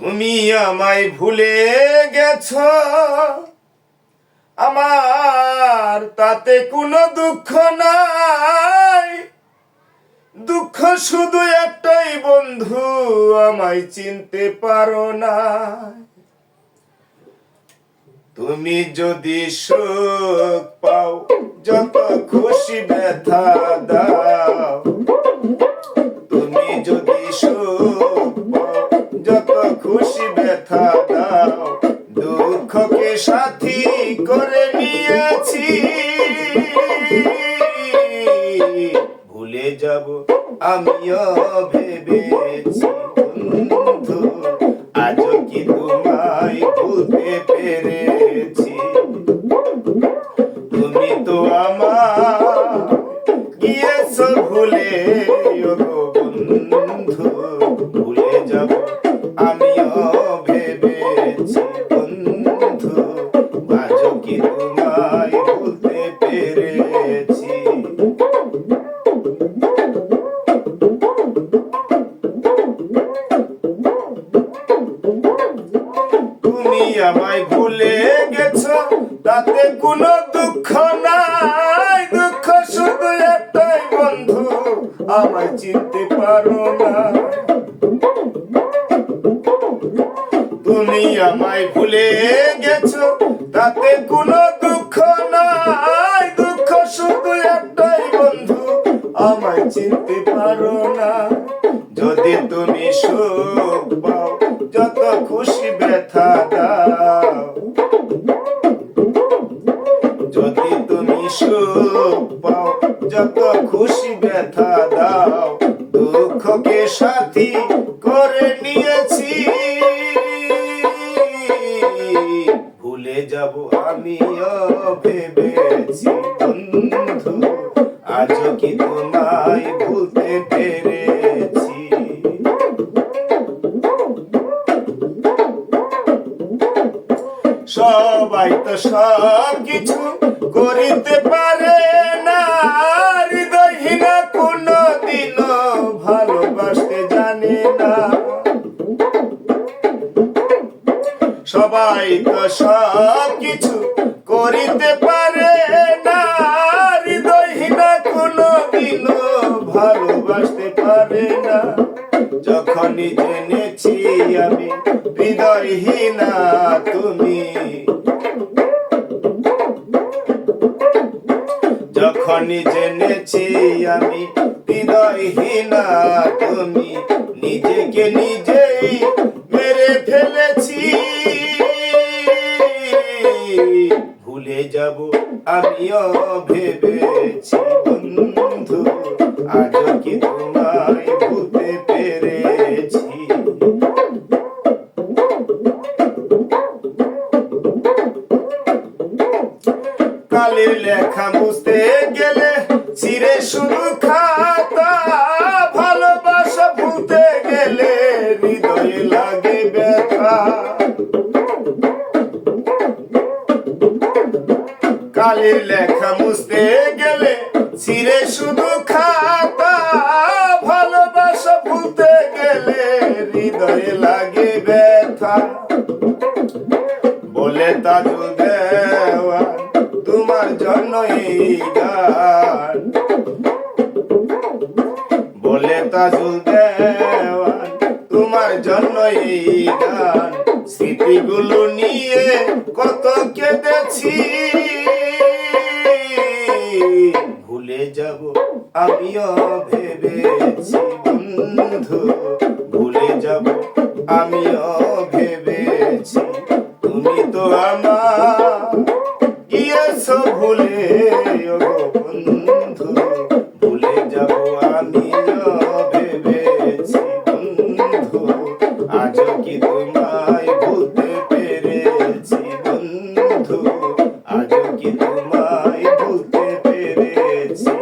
তুমি আমায় ভুলে গেছো, আমার তাতে কোনো দুঃখ নাই। দুঃখ শুধু একটাই বন্ধু, আমায় চিনতে পারো না। তুমি যদি সুখ পাও, যত খুশি ব্যথা দাও। তুমি যদি সুখ পাও, যত খুশি ব্যথা দাও। দুঃখকে সাথী করে নিয়েছি, ভুলে যাব আমিও ভেবেছি। বন্ধু, আজও কি তোমায় ভুলতে পেরেছি? তুমি তো আমার গিয়েছো ভুলে, ওগো বন্ধু। ভুলে যাব আমিও ভেবেছি। বন্ধু, আজও কি তোমায় ভুলতে পেরেছি? তুমি আমায় ভুলে গেছো, তাতে কোনো দুঃখ নাই। দুঃখ শুধু একটাই বন্ধু, আমায় চিনতে পারো না। তুমি আমায় ভুলে গেছো, তাতে কোনো দুঃখ নাই। দুঃখ শুধু একটাই বন্ধু, আমায় চিনতে পারো না। যদি তুমি সুখ পাও, যত খুশি ব্যথা দাও। যদি তুমি সুখ পাও, যত খুশি ব্যথা দাও। দুঃখকে সাথী করে নিয়েছি, ভুলে যাব আমিও ভেবেছি। বন্ধু, আজও কি তোমায় ভুলতে পেরেছি? সবাই তো সব কিছু করিতে পারে না, হৃদয়হীনা কোনো দিনও ভালোবাসতে জানে না। সবাই তো সব কিছু করিতে পারে না, হৃদয়হীনা কোনো দিনও ভালোবাসতে পারে না। যখনই জেনেছি আমি হৃদয়হীনা তুমি, যখনই জেনেছি আমি হৃদয়হীনা তুমি, নিজেকে নিজেই মেরে ফেলেছি। ভুলে যাব আমিও ভেবেছি। বন্ধু, আজও কি তোমায় ভুলতে পেরেছি? কালের লেখা বুঝতে গেলে ছিঁড়ে শুধু খাতা। ভালোবাসা ভুলতে গেলে হৃদয়ে লাগে ব্যথা। কালের লেখা মুছতে গেলে ছিঁড়ে শুধু খাতা। ভালোবাসা ভুলতে গেলে হৃদয়ে লাগে ব্যথা। বলে তাজুল দেওয়ান, তোমার জন্য এই গান। বলে তাজুল দেওয়ান, তোমার জন্য এই গান। স্মৃতিগুলো নিয়ে কত কেঁদেছি, ভুলে যাব আমিও ভেবেছি। বন্ধু, ভুলে যাব আমিও ভেবেছি। তুমি তো আমার গিয়েছো ভুলে, ওগো বন্ধু। ভুলে যাব আমিও ভেবেছি। বন্ধু, আজও কি তোমায় ভুলতে পেরেছি? বন্ধু, আজও কি তোমায় ভুলতে পেরেছি?